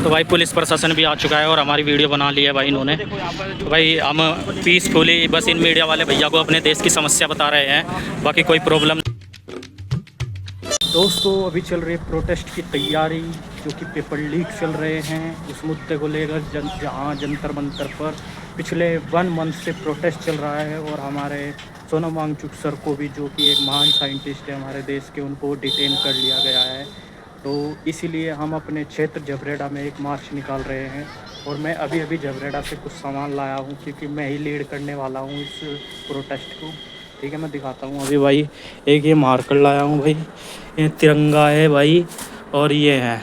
तो भाई पुलिस प्रशासन भी आ चुका है और हमारी वीडियो बना ली है भाई इन्होंने। तो भाई हम पीसफुली बस इन मीडिया वाले भैया को अपने देश की समस्या बता रहे हैं, बाकी कोई प्रॉब्लम। दोस्तों अभी चल रही है प्रोटेस्ट की तैयारी, जो कि पेपर लीक चल रहे हैं उस मुद्दे को लेकर जहां जंतर मंतर पर पिछले 1 मंथ से प्रोटेस्ट चल रहा है। और हमारे सोनम वांगचुक सर को भी, जो कि एक महान साइंटिस्ट है हमारे देश के, उनको डिटेन कर लिया गया है। तो इसीलिए हम अपने क्षेत्र झबरेड़ा में एक मार्च निकाल रहे हैं। और मैं अभी अभी झबरेड़ा से कुछ सामान लाया हूँ, क्योंकि मैं ही लीड करने वाला हूँ इस प्रोटेस्ट को। ठीक है, मैं दिखाता हूँ अभी भाई। एक ये मार्कर लाया हूँ भाई, ये तिरंगा है भाई, और ये है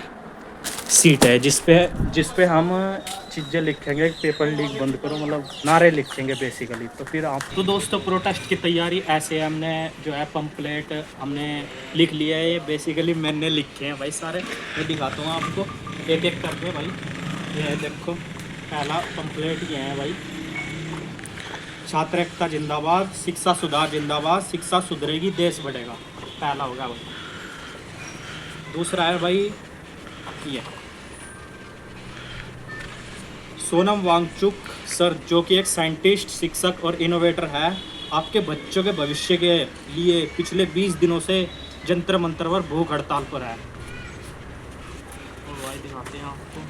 सीट है जिस पे हम चीज़ें लिखेंगे, पेपर लीक बंद करो, मतलब नारे लिखेंगे बेसिकली। तो फिर आप तो दोस्तों प्रोटेस्ट की तैयारी ऐसे हमने जो है पंपलेट हमने लिख लिया है। ये बेसिकली मैंने लिखे हैं भाई सारे, मैं दिखाता हूँ आपको एक एक करके भाई। ये देखो पहला पंपलेट ये है भाई, छात्र एकता जिंदाबाद, शिक्षा सुधार जिंदाबाद, शिक्षा सुधरेगी देश बढ़ेगा, पहला होगा भाई। दूसरा है भाई ये सोनम वांगचुक सर, जो कि एक साइंटिस्ट, शिक्षक और इनोवेटर है, आपके बच्चों के भविष्य के लिए पिछले 20 दिनों से जंतर मंतर पर भूख हड़ताल पर है। और भाई दिखाते हैं आपको,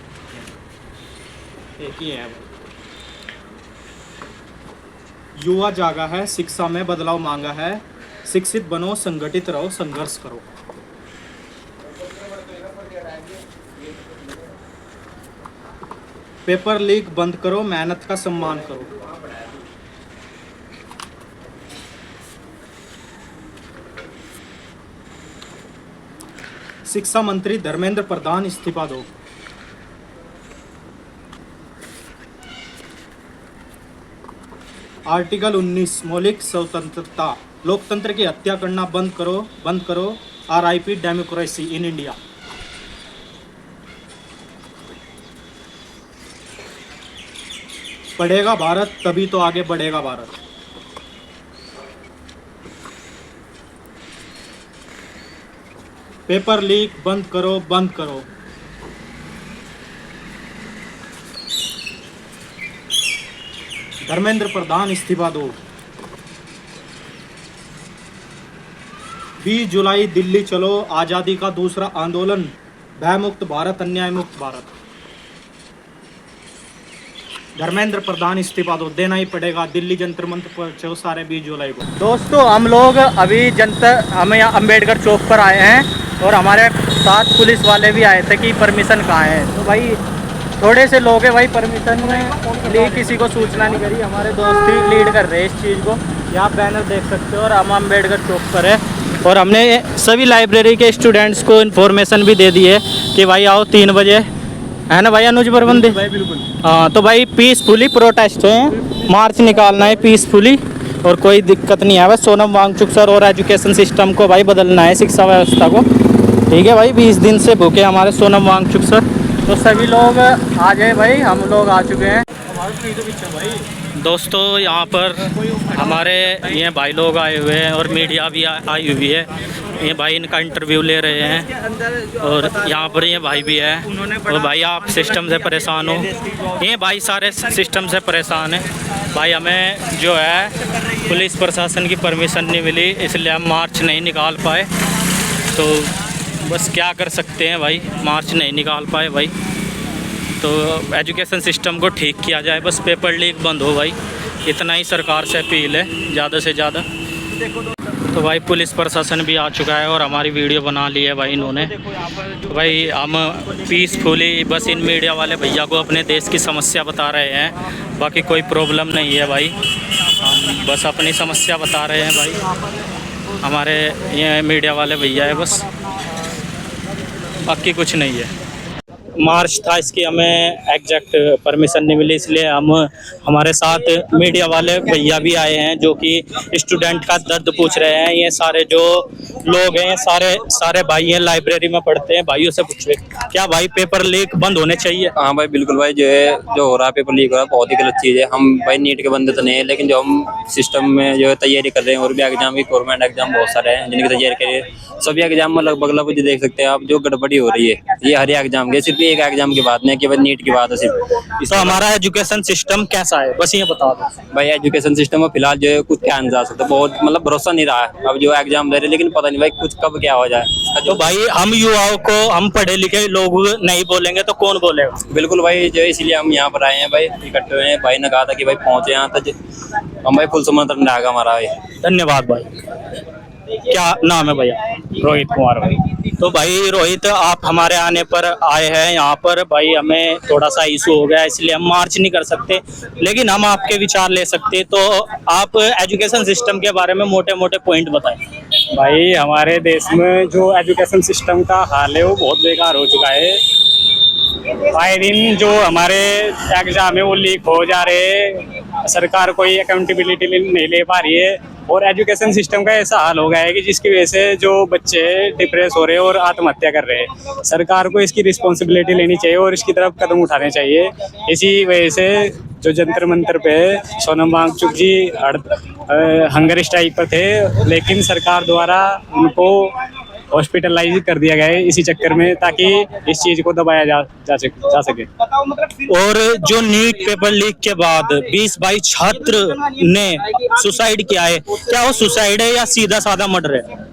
एक ही है भाई। युवा जागा है, शिक्षा में बदलाव मांगा है, शिक्षित बनो, संगठित रहो, संघर्ष करो। पेपर लीक बंद करो, मेहनत का सम्मान करो। शिक्षा मंत्री धर्मेंद्र प्रधान इस्तीफा दो। आर्टिकल 19 मौलिक स्वतंत्रता, लोकतंत्र की हत्या करना बंद करो, बंद करो। RIP democracy in India. पढ़ेगा भारत तभी तो आगे बढ़ेगा भारत। पेपर लीक बंद करो, बंद करो। धर्मेंद्र प्रधान इस्तीफा दो। 20 जुलाई दिल्ली चलो, आज़ादी का दूसरा आंदोलन, भय मुक्त भारत, अन्याय मुक्त भारत। धर्मेंद्र प्रधान इस्तीफा दो, देना ही पड़ेगा। दिल्ली जंतर मंतर पर चलो सारे 20 जुलाई को। दोस्तों हम लोग अभी हम यहाँ अम्बेडकर चौक पर आए हैं, और हमारे साथ पुलिस वाले भी आए थे कि परमिशन कहाँ है। तो भाई थोड़े से लोग हैं भाई, परमिशन में ली, किसी को सूचना नहीं करी। हमारे दोस्त ही लीड कर रहे हैं इस चीज़ को। यहाँ बैनर देख सकते हो, और हम अम्बेडकर चौक पर है। और हमने सभी लाइब्रेरी के स्टूडेंट्स को इन्फॉर्मेशन भी दे दी है कि भाई आओ 3 बजे, है ना भाई अनुज प्रबंधी भाई? बिल्कुल। हाँ तो भाई पीसफुली प्रोटेस्ट है, मार्च निकालना है पीसफुली, और कोई दिक्कत नहीं है। बस सोनम वांगचुक सर और एजुकेशन सिस्टम को भाई बदलना है, शिक्षा व्यवस्था को। ठीक है भाई, 20 दिन से भूखे हमारे सोनम वांगचुक सर। तो सभी लोग आ जाए भाई, हम लोग आ चुके हैं। दोस्तों यहाँ पर हमारे ये भाई लोग आए हुए हैं, और मीडिया भी आई हुई है। ये भाई इनका इंटरव्यू ले रहे हैं, और यहाँ पर ये भाई भी है। और भाई आप सिस्टम से परेशान हो? ये भाई सारे सिस्टम से परेशान हैं भाई। हमें जो है पुलिस प्रशासन की परमिशन नहीं मिली, इसलिए हम मार्च नहीं निकाल पाए। तो बस क्या कर सकते हैं भाई, मार्च नहीं निकाल पाए भाई। तो एजुकेशन सिस्टम को ठीक किया जाए, बस पेपर लीक बंद हो भाई, इतना ही सरकार से अपील है ज़्यादा से ज़्यादा। तो भाई पुलिस प्रशासन भी आ चुका है और हमारी वीडियो बना ली है भाई इन्होंने। तो भाई हम पीसफुली बस इन मीडिया वाले भैया को अपने देश की समस्या बता रहे हैं, बाकी कोई प्रॉब्लम नहीं है भाई। हम बस अपनी समस्या बता रहे हैं भाई, हमारे ये मीडिया वाले भैया है बस, बाकी कुछ नहीं है। मार्च था, इसकी हमें एग्जैक्ट परमिशन नहीं मिली, इसलिए हम हमारे साथ मीडिया वाले भैया भी आए हैं, जो कि स्टूडेंट का दर्द पूछ रहे हैं। ये सारे जो लोग हैं, सारे भाई हैं, लाइब्रेरी में पढ़ते हैं, भाइयों से पूछे क्या भाई पेपर लीक बंद होने चाहिए? हाँ भाई बिल्कुल भाई, जो हो रहा है पेपर लीक हो रहा है, बहुत ही गलत चीज़ है। हम भाई नीट के बंदे तो नहीं है, लेकिन जो हम सिस्टम में जो है तैयारी कर रहे हैं, और भी एग्जाम की गवर्नमेंट एग्जाम बहुत सारे हैं जिनकी तैयारी करिए, सभी एग्जाम में लगभग देख सकते हैं आप जो गड़बड़ी हो रही है। ये हर एग्जाम के सिर्फ कि एक एग्जाम की बात नहीं कि भाई नीट की बात है सिर्फ। तो हमारा एजुकेशन सिस्टम कैसा है, बस ये बता दो। भाई एजुकेशन सिस्टम में फिलहाल जो है कुछ क्या नहीं जा सकता, बहुत मतलब भरोसा नहीं रहा है। अब जो एग्जाम दे रहे लेकिन पता नहीं भाई कुछ कब क्या हो जाए। तो भाई हम युवाओं को, हम पढ़े लिखे लोग नहीं बोलेंगे तो कौन बोलेगा? बिल्कुल भाई, जो है इसलिए हम यहाँ पर आए हैं भाई, इकट्ठे हुए हैं। भाई ने कहा था कि भाई पहुंचे यहाँ तक, हम भाई फुल समर्थन रहेगा हमारा भाई। धन्यवाद भाई। क्या नाम है भैया? रोहित कुमार भाई। तो भाई रोहित, आप हमारे आने पर आए हैं यहाँ पर। भाई हमें थोड़ा सा इशू हो गया इसलिए हम मार्च नहीं कर सकते, लेकिन हम आपके विचार ले सकते। तो आप एजुकेशन सिस्टम के बारे में मोटे मोटे पॉइंट बताएं। भाई हमारे देश में जो एजुकेशन सिस्टम का हाल है वो बहुत बेकार हो चुका है। आए दिन जो हमारे एग्जाम है वो लीक हो जा रहे हैं, सरकार कोई अकाउंटेबिलिटी नहीं ले पा रही है, और एजुकेशन सिस्टम का ऐसा हाल हो गया है कि जिसकी वजह से जो बच्चे डिप्रेस हो रहे हैं और आत्महत्या कर रहे हैं। सरकार को इसकी रिस्पॉन्सिबिलिटी लेनी चाहिए और इसकी तरफ कदम उठाने चाहिए। इसी वजह से जो जंतर मंतर पे सोनम वांगचुक जी हंगर स्ट्राइक पर थे, लेकिन सरकार द्वारा उनको हॉस्पिटलाइज कर दिया गया है इसी चक्कर में, ताकि इस चीज को दबाया जा सके। और जो नीट पेपर लीक के बाद 20-22 छात्र ने सुसाइड किया है, क्या वो सुसाइड है या सीधा साधा मर्डर है?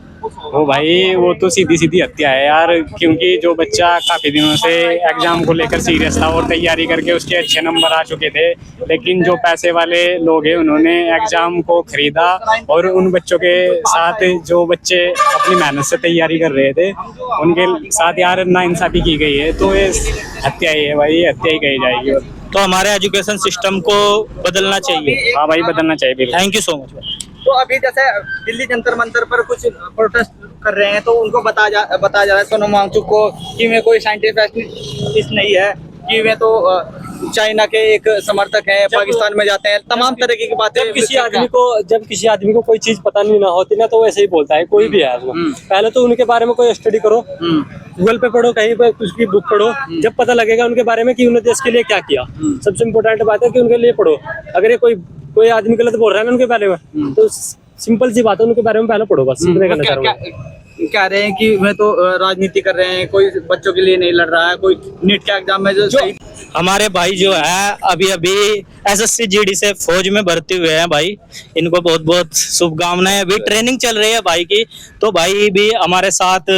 वो भाई वो तो सीधी सीधी हत्या है यार, क्योंकि जो बच्चा काफी दिनों से एग्जाम को लेकर सीरियस था और तैयारी करके उसके अच्छे नंबर आ चुके थे, लेकिन जो पैसे वाले लोग हैं उन्होंने एग्जाम को खरीदा और उन बच्चों के साथ, जो बच्चे अपनी मेहनत से तैयारी कर रहे थे, उनके साथ यार नाइंसाफी की गई है। तो ये हत्या ही है भाई, हत्या ही कही जाएगी। तो हमारे एजुकेशन सिस्टम को बदलना चाहिए। हाँ भाई, बदलना चाहिए बिल्कुल। Thank you so much. तो अभी जैसे दिल्ली जंतर मंतर पर कुछ प्रोटेस्ट कर रहे हैं, तो उनको बताया जा रहा है सोनम वांगचुक को कि मैं कोई साइंटिस्ट नहीं है, कि वे तो चाइना के एक समर्थक हैं, पाकिस्तान में जाते हैं, तमाम तरह की बातें। जब किसी आदमी को कोई चीज पता नहीं ना होती ना, तो वैसे ही बोलता है, कोई भी है। पहले तो उनके बारे में कोई स्टडी करो, गूगल पे पढ़ो, कहीं पे कुछ की बुक पढ़ो, जब पता लगेगा उनके बारे में कि उन्होंने देश के लिए क्या किया। सबसे इम्पोर्टेंट बात है कि उनके लिए पढ़ो। अगर ये कोई आदमी गलत बोल रहा है ना उनके बारे में, तो सिंपल सी बात है, उनके बारे में पहले पढ़ो बस। कह रहे हैं कि वे तो राजनीति कर रहे हैं, कोई बच्चों के लिए नहीं लड़ रहा है, कोई नीट के एग्जाम में जो हमारे भाई जो है अभी एसएससी जीडी से फौज में भर्ती हुए हैं भाई, इनको बहुत बहुत शुभकामनाएं। अभी ट्रेनिंग चल रही है भाई की, तो भाई भी हमारे साथ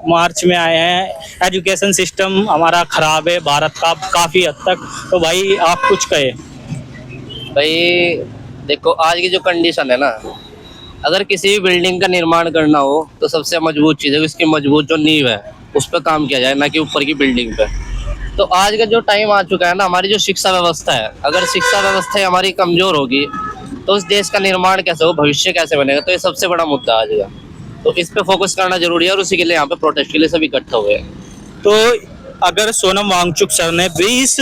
मार्च में आए हैं। एजुकेशन सिस्टम हमारा खराब है भारत का काफी हद तक, तो भाई आप कुछ कहे। भाई देखो, आज की जो कंडीशन है ना, अगर किसी भी बिल्डिंग का निर्माण करना हो तो सबसे मजबूत चीज़ है उसकी मजबूत जो नींव है उस पर काम किया जाए, ना कि ऊपर की बिल्डिंग पे। तो आज का जो टाइम आ चुका है ना, हमारी जो शिक्षा व्यवस्था है, अगर शिक्षा व्यवस्था हमारी कमज़ोर होगी तो उस देश का निर्माण कैसे हो, भविष्य कैसे बनेगा, तो ये सबसे बड़ा मुद्दा आज का। तो इस पे फोकस करना जरूरी है और उसी के लिए यहाँ पे प्रोटेस्ट के लिए सभी इकट्ठा हुए हैं। तो अगर सोनम वांगचुक सर ने 20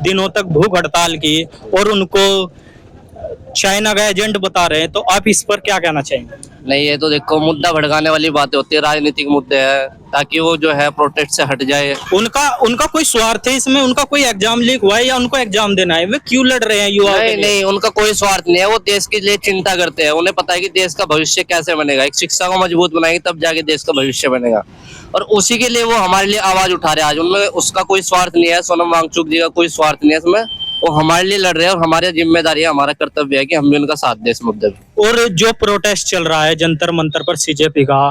दिनों तक भूख हड़ताल की और उनको चाइना का एजेंट बता रहे हैं, तो आप इस पर क्या कहना चाहेंगे? नहीं, ये तो देखो मुद्दा भड़काने वाली बातें होती है, राजनीतिक मुद्दे हैं, ताकि वो जो है प्रोटेस्ट से हट जाए। उनका कोई स्वार्थ है इसमें? उनका कोई एग्जाम लीक हुआ है या उनको एग्जाम देना है? वे क्यों लड़ रहे हैं युवा? नहीं, उनका कोई स्वार्थ नहीं है, वो देश के लिए चिंता करते हैं। उन्हें पता है कि देश का भविष्य कैसे बनेगा, एक शिक्षा को मजबूत बनाएंगे तब जाके देश का भविष्य बनेगा, और उसी के लिए वो हमारे लिए आवाज उठा रहे हैं आज। उनमें उसका कोई स्वार्थ नहीं है, सोनम वांगचुक जी का कोई स्वार्थ नहीं है इसमें, वो हमारे लिए लड़ रहे हैं और हमारी जिम्मेदारी है, हमारा कर्तव्य है कि हम भी उनका साथ दें इस मुद्दे पे। और जो प्रोटेस्ट चल रहा है जंतर मंतर पर सीजेपी का,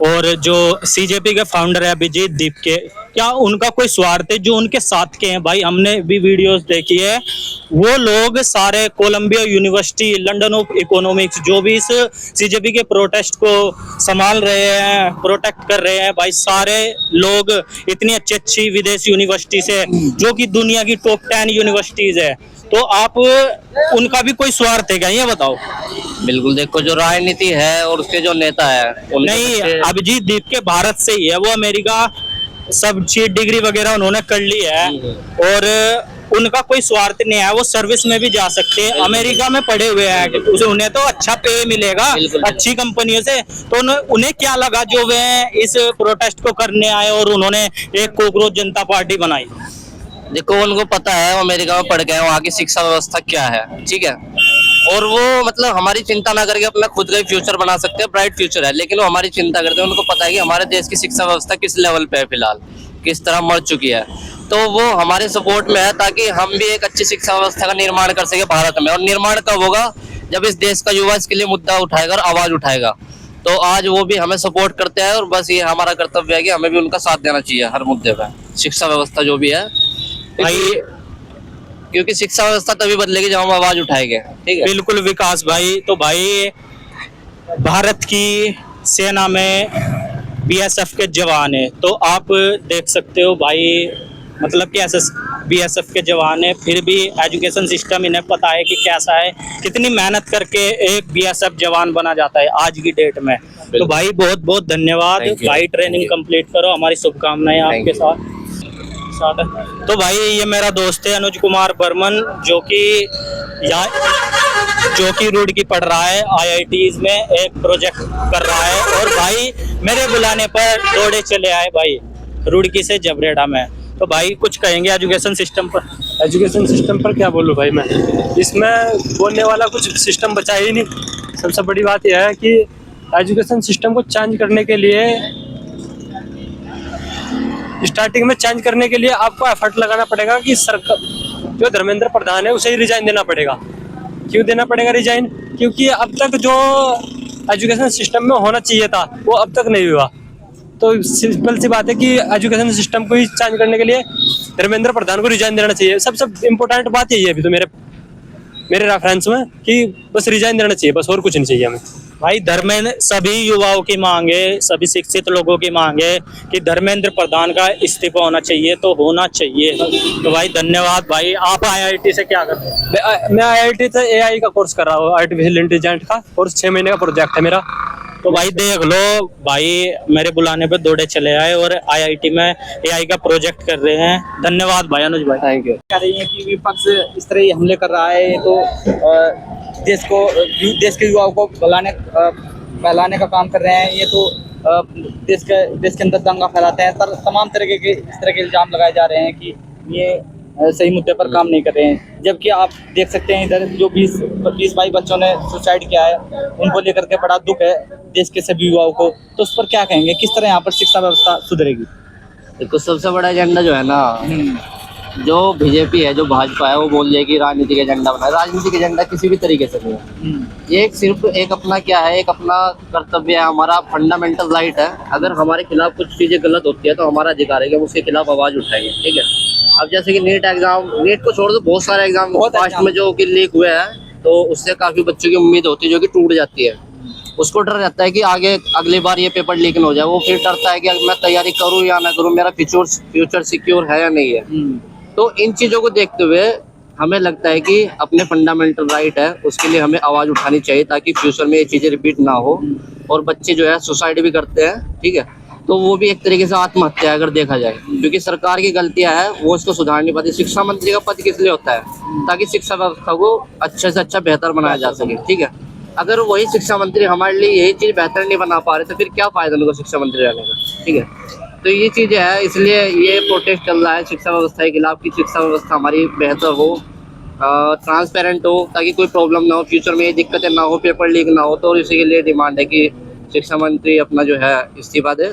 और जो सीजेपी के फाउंडर है अभिजीत दीप के, क्या उनका कोई स्वार्थ है? जो उनके साथ के हैं भाई, हमने भी वीडियोस देखी है, वो लोग सारे Columbia University, London of Economics, जो भी इस सीजेपी के प्रोटेस्ट को संभाल रहे हैं, प्रोटेक्ट कर रहे हैं भाई, सारे लोग इतनी अच्छी अच्छी विदेशी यूनिवर्सिटी से, जो कि दुनिया की टॉप 10 यूनिवर्सिटीज है। तो आप उनका भी कोई स्वार्थ है क्या, ये बताओ? बिल्कुल, देखो जो राजनीति है और उसके जो नेता है, नहीं, अभिजीत दीप के भारत से ही है, वो अमेरिका सब चीज डिग्री वगैरह उन्होंने कर ली है, और उनका कोई स्वार्थ नहीं है, वो सर्विस में भी जा सकते हैं, अमेरिका में पढ़े हुए हैं, उन्हें तो अच्छा पे मिलेगा अच्छी कंपनियों से। तो उन्हें क्या लगा जो वे इस प्रोटेस्ट को करने आए और उन्होंने एक कॉकरोच जनता पार्टी बनाई? देखो, उनको पता है वो अमेरिका में पढ़ गए, वहाँ की शिक्षा व्यवस्था क्या है, ठीक है, और वो मतलब हमारी चिंता ना करके अपना खुद का फ्यूचर बना सकते हैं, ब्राइट फ्यूचर है, लेकिन वो हमारी चिंता करते हैं। उनको पता है कि हमारे देश की शिक्षा व्यवस्था किस लेवल पे है फिलहाल, किस तरह मर चुकी है। तो वो हमारे सपोर्ट में है, ताकि हम भी एक अच्छी शिक्षा व्यवस्था का निर्माण कर सके भारत में। और निर्माण कब होगा? जब इस देश का युवा इसके लिए मुद्दा उठाएगा और आवाज उठाएगा। तो आज वो भी हमें सपोर्ट करते हैं, और बस ये हमारा कर्तव्य है कि हमें भी उनका साथ देना चाहिए हर मुद्दे पर। शिक्षा व्यवस्था जो भी है भाई, क्योंकि शिक्षा व्यवस्था तभी बदलेगी जब हम आवाज उठाएंगे, ठीक है। बिल्कुल विकास भाई। तो भाई भारत की सेना में बीएसएफ के जवान है, तो आप देख सकते हो भाई, मतलब कि बीएसएफ के जवान है, फिर भी एजुकेशन सिस्टम इन्हें पता है कि कैसा है, कितनी मेहनत करके एक बीएसएफ जवान बना जाता है आज की डेट में। तो भाई बहुत बहुत धन्यवाद भाई, ट्रेनिंग कंप्लीट करो, हमारी शुभकामनाएं आपके साथ। तो भाई ये मेरा दोस्त है अनुज कुमार बर्मन, जो कि रुड़की पढ़ रहा है, IITs में एक प्रोजेक्ट कर रहा है, और भाई मेरे बुलाने पर दौड़े चले आए भाई रुड़की से जबरेड़ा में। तो भाई कुछ कहेंगे एजुकेशन सिस्टम पर? एजुकेशन सिस्टम पर क्या बोलूँ भाई मैं, इसमें बोलने वाला कुछ सिस्टम बचा ही नहीं। सबसे बड़ी बात यह है कि एजुकेशन सिस्टम को चेंज करने के लिए, स्टार्टिंग में चेंज करने के लिए आपको एफर्ट लगाना पड़ेगा कि सरकार जो धर्मेंद्र प्रधान है उसे ही रिजाइन देना पड़ेगा। क्यों देना पड़ेगा रिजाइन? क्योंकि अब तक जो एजुकेशन सिस्टम में होना चाहिए था वो अब तक नहीं हुआ। तो सिंपल सी बात है कि एजुकेशन सिस्टम को ही चेंज करने के लिए धर्मेंद्र प्रधान को रिजाइन देना चाहिए। सबसे इम्पोर्टेंट बात यही है अभी तो मेरे रेफरेंस में, कि बस रिजाइन देना चाहिए, बस और कुछ नहीं चाहिए हमें। भाई धर्मेंद्र, सभी युवाओं की मांग है, सभी शिक्षित लोगों की मांग है कि धर्मेंद्र प्रधान का इस्तीफा होना चाहिए, तो होना चाहिए। तो भाई धन्यवाद भाई। आप IIT से क्या करते हैं? मैं IIT से AI का कोर्स कर रहा हूँ, आर्टिफिशियल इंटेलिजेंस का कोर्स, 6 महीने का प्रोजेक्ट है मेरा। तो भाई देख लो भाई, मेरे बुलाने पे दौड़े चले आए और IIT में AI का प्रोजेक्ट कर रहे हैं। धन्यवाद भाई अनुज भाई। Thank you. कह रही है कि विपक्ष इस तरह ही हमले कर रहा है, तो देश के युवाओं को फैलाने का काम कर रहे हैं। ये तो देश के अंदर दंगा फैलाते हैं, तमाम तरह के इस तरह के इल्जाम लगाए जा रहे हैं कि ये सही मुद्दे पर काम नहीं कर रहे हैं। जबकि आप देख सकते हैं इधर जो 20-22 बच्चों ने सुसाइड किया है, उनको लेकर के बड़ा दुख है देश के सभी युवाओं को। तो उस पर क्या कहेंगे, किस तरह यहाँ पर शिक्षा व्यवस्था सुधरेगी? देखो सबसे बड़ा एजेंडा जो है ना, जो बीजेपी है, जो भाजपा है, वो बोल रही है कि राजनीतिक एजेंडा बना है। राजनीतिक एजेंडा किसी भी तरीके से नहीं है। ये सिर्फ एक अपना क्या है, एक अपना कर्तव्य है, हमारा फंडामेंटल राइट है। अगर हमारे खिलाफ कुछ चीज़ें गलत होती है तो हमारा अधिकार है कि हम उसके खिलाफ आवाज़ उठाएंगे, ठीक है। अब जैसे कि नीट एग्जाम, नीट को छोड़ दो, बहुत सारे एग्जाम पास्ट में जो कि लीक हुए हैं, तो उससे काफ़ी बच्चों की उम्मीद होती है जो कि टूट जाती है। उसको डर रहता है कि आगे अगली बार ये पेपर लीक न हो जाए। वो फिर डरता है कि अगर मैं तैयारी करूँ या ना करूँ, मेरा फ्यूचर सिक्योर है या नहीं है। तो इन चीज़ों को देखते हुए हमें लगता है कि अपने फंडामेंटल राइट है, उसके लिए हमें आवाज़ उठानी चाहिए, ताकि फ्यूचर में ये चीज़ें रिपीट ना हो। और बच्चे जो है सुसाइड भी करते हैं, ठीक है, तो वो भी एक तरीके से आत्महत्या अगर देखा जाए, क्योंकि सरकार की गलतियां है, वो इसको सुधार नहीं पाती। शिक्षा मंत्री का पद किस लिए होता है? ताकि शिक्षा व्यवस्था को अच्छे से अच्छा बेहतर बनाया जा सके, ठीक है। अगर वही शिक्षा मंत्री हमारे लिए यही चीज़ बेहतर नहीं बना पा रहे तो फिर क्या फ़ायदा उनको शिक्षा मंत्री रहने का, ठीक है। तो ये चीज़ें है, इसलिए ये प्रोटेस्ट चल रहा है शिक्षा व्यवस्था के खिलाफ, की शिक्षा व्यवस्था हमारी बेहतर हो, ट्रांसपेरेंट हो, ताकि कोई प्रॉब्लम ना हो, फ्यूचर में ये दिक्कतें ना हो, पेपर लीक ना हो। तो इसी के लिए डिमांड है कि शिक्षा मंत्री अपना जो है इस्तीफा दे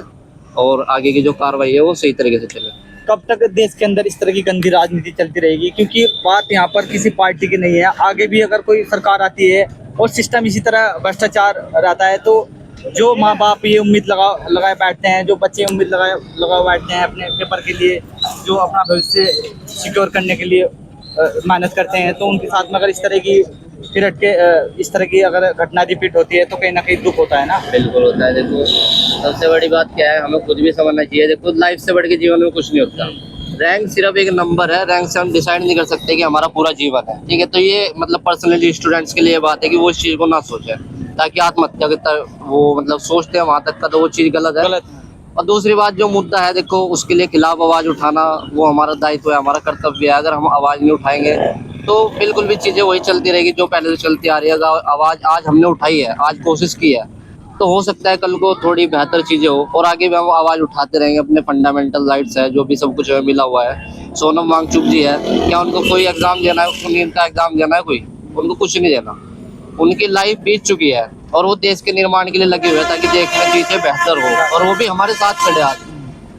और आगे की जो कार्रवाई है वो सही तरीके से चले। कब तक देश के अंदर इस तरह की गंदी राजनीति चलती रहेगी? क्योंकि बात यहाँ पर किसी पार्टी की नहीं है। आगे भी अगर कोई सरकार आती है और सिस्टम इसी तरह भ्रष्टाचार रहता है, तो जो माँ बाप ये उम्मीद लगाए बैठते हैं, जो बच्चे उम्मीद लगाए बैठते हैं अपने पेपर के लिए, जो अपना भविष्य सिक्योर करने के लिए मेहनत करते हैं, तो उनके साथ में अगर इस तरह की अगर घटना रिपीट होती है तो कहीं ना कहीं दुख होता है ना। बिल्कुल होता है। देखो सबसे बड़ी बात क्या है, हमें खुद भी समझना चाहिए। देखो लाइफ से बढ़ के जीवन में कुछ नहीं होता। रैंक सिर्फ एक नंबर है, रैंक से हम डिसाइड नहीं कर सकते कि हमारा पूरा जीवन है, ठीक है। तो ये मतलब पर्सनली स्टूडेंट्स के लिए बात है कि वो इस चीज़ को ना सोचें, ताकि आत्महत्या की तरफ वो मतलब सोचते हैं वहाँ तक का, तो वो चीज़ गलत है। और दूसरी बात जो मुद्दा है, देखो उसके लिए खिलाफ आवाज़ उठाना वो हमारा दायित्व है, हमारा कर्तव्य है। अगर हम आवाज़ नहीं उठाएंगे तो बिल्कुल भी चीज़ें वही चलती रहेगी जो पहले से चलती आ रही है। आवाज़ आज हमने उठाई है, आज कोशिश की है, तो हो सकता है कल को थोड़ी बेहतर चीज़ें हो, और आगे भी हम आवाज़ उठाते रहेंगे। अपने फंडामेंटल राइट्स है, जो भी सब कुछ मिला हुआ है। सोनम वांगचुक जी है, क्या उनको कोई एग्ज़ाम देना है? उनको नीट का एग्ज़ाम देना है? कोई उनको कुछ नहीं देना। उनकी लाइफ बीत चुकी है और वो देश के निर्माण के लिए लगे हुए हैं, ताकि देश में चीज़ें बेहतर हो, और वो भी हमारे साथ खड़े आज।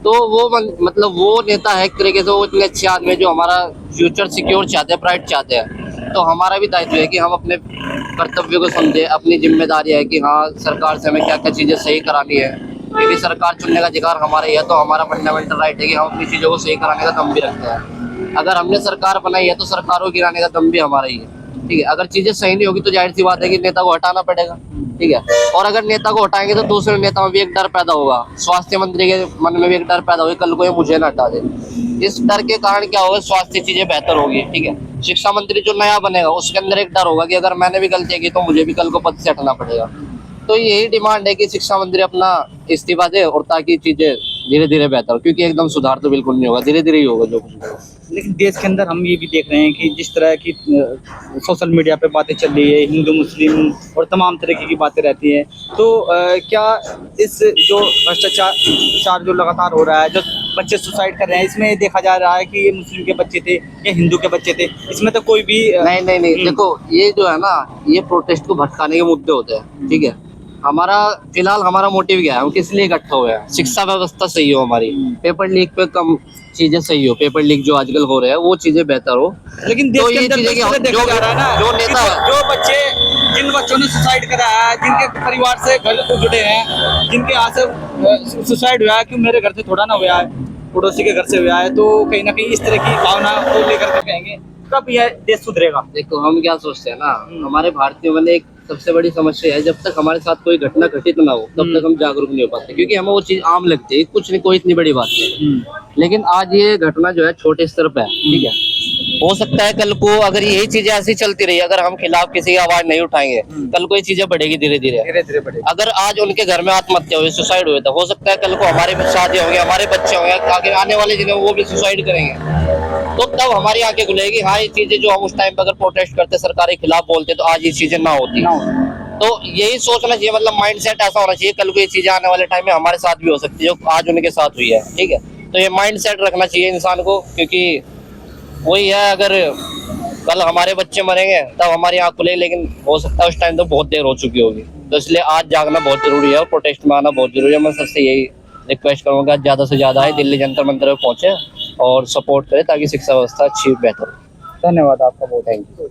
तो वो मतलब वो नेता है एक तरीके से, वो इतने अच्छे आदमी है जो हमारा फ्यूचर सिक्योर चाहते हैं, ब्राइट चाहते हैं। तो हमारा भी दायित्व है कि हम अपने कर्तव्य को समझे, अपनी जिम्मेदारी है कि हाँ सरकार से हमें क्या क्या चीज़ें सही करानी है, क्योंकि सरकार चुनने का अधिकार हमारा ही है। तो हमारा फंडामेंटल राइट है कि हम अपनी चीज़ों को सही कराने का दम भी रखते हैं। अगर हमने सरकार बनाई है तो सरकार को गिराने का दम भी हमारा ही है, ठीक है। अगर चीज़ें सही नहीं होगी तो जाहिर सी बात है कि नेता को हटाना पड़ेगा, ठीक है। और अगर नेता को हटाएंगे तो दूसरे नेता में भी एक डर पैदा होगा, स्वास्थ्य मंत्री के मन में भी एक डर पैदा होगा, कल को ये मुझे ना हटा दे। इस डर के कारण क्या होगा, स्वास्थ्य चीजें बेहतर होगी, ठीक है। शिक्षा मंत्री जो नया बनेगा उसके अंदर एक डर होगा कि अगर मैंने भी गलती की तो मुझे भी कल को पद से हटना पड़ेगा। तो यही डिमांड है कि शिक्षा मंत्री अपना इस्तीफा दे, और ताकि चीजें धीरे धीरे बेहतर हो, क्योंकि एकदम सुधार तो बिल्कुल नहीं होगा, धीरे धीरे ही होगा जो कुछ होगा। लेकिन देश के अंदर हम ये भी देख रहे हैं कि जिस तरह की सोशल मीडिया पे बातें चल रही है, हिंदू मुस्लिम और तमाम तरीके की बातें रहती हैं, तो क्या इस जो भ्रष्टाचार जो लगातार हो रहा है, जो बच्चे सुसाइड कर रहे हैं, इसमें देखा जा रहा है कि ये मुस्लिम के बच्चे थे या हिंदू के बच्चे थे, इसमें तो कोई भी नहीं देखो, ये जो है ना, ये प्रोटेस्ट को भड़काने के मुद्दे होते हैं, ठीक है। हमारा फिलहाल हमारा मोटिव क्या है, हम किस लिए इकट्ठा हुए हैं, शिक्षा व्यवस्था सही हो हमारी, पेपर लीक पे कम चीजें सही हो, पेपर लीक जो आजकल हो रहे हैं वो चीजें बेहतर हो। लेकिन देश तो के ये अंदर चीजें तो देखा जा रहा है ना, जो नेता जो बच्चे, जिन बच्चों ने सुसाइड करा है, जिनके परिवार से घर को जुड़े हैं, जिनके यहाँ से सुसाइड हुआ है कि मेरे घर से थोड़ा ना हुआ है, पड़ोसी के घर से हुआ है, तो कहीं ना कहीं इस तरह की भावना को लेकर के कहेंगे कब यह देश सुधरेगा। देखो हम क्या सोचते हैं ना, हमारे भारतीयों में एक सबसे बड़ी समस्या है, जब तक हमारे साथ कोई घटना घटित ना हो तब तक हम जागरूक नहीं हो पाते, क्योंकि हमें वो चीज आम लगती है, कुछ नहीं, कोई इतनी बड़ी बात नहीं। लेकिन आज ये घटना जो है छोटे स्तर पे है, ठीक है। हो सकता है कल को अगर यही चीजें ऐसी चलती रही, अगर हम खिलाफ किसी की आवाज नहीं उठाएंगे, कल को ये चीजें बढ़ेगी धीरे धीरे बढ़ेगी। अगर आज उनके घर में आत्महत्या हुई, सुसाइड हुए, तो हो सकता है कल को हमारे भी शादी होंगे, हमारे बच्चे होंगे, आगे आने वाले दिनों वो भी सुसाइड करेंगे। तो तब हमारी आंखें खुलेगी, हाँ ये चीजें जो हम उस टाइम पर अगर प्रोटेस्ट करते, सरकार के खिलाफ बोलते, तो आज ये चीजें ना होती। तो यही सोचना चाहिए, मतलब माइंडसेट ऐसा होना चाहिए, कल को ये चीजें आने वाले टाइम में हमारे साथ भी हो सकती है जो आज उनके साथ हुई है, ठीक है। तो ये माइंडसेट रखना चाहिए इंसान को, क्योंकि वही है, अगर कल हमारे बच्चे मरेंगे तब हमारी आंख खुलेगी, लेकिन हो सकता है उस टाइम तो बहुत देर हो चुकी होगी। तो इसलिए आज जागना बहुत जरूरी है और प्रोटेस्ट में आना बहुत जरूरी है। मैं सबसे यही रिक्वेस्ट करूंगा, ज्यादा से ज्यादा है दिल्ली जंतर मंतर में पहुंचे और सपोर्ट करें, ताकि शिक्षा व्यवस्था अच्छी बेहतर हो। धन्यवाद आपका बहुत, थैंक यू।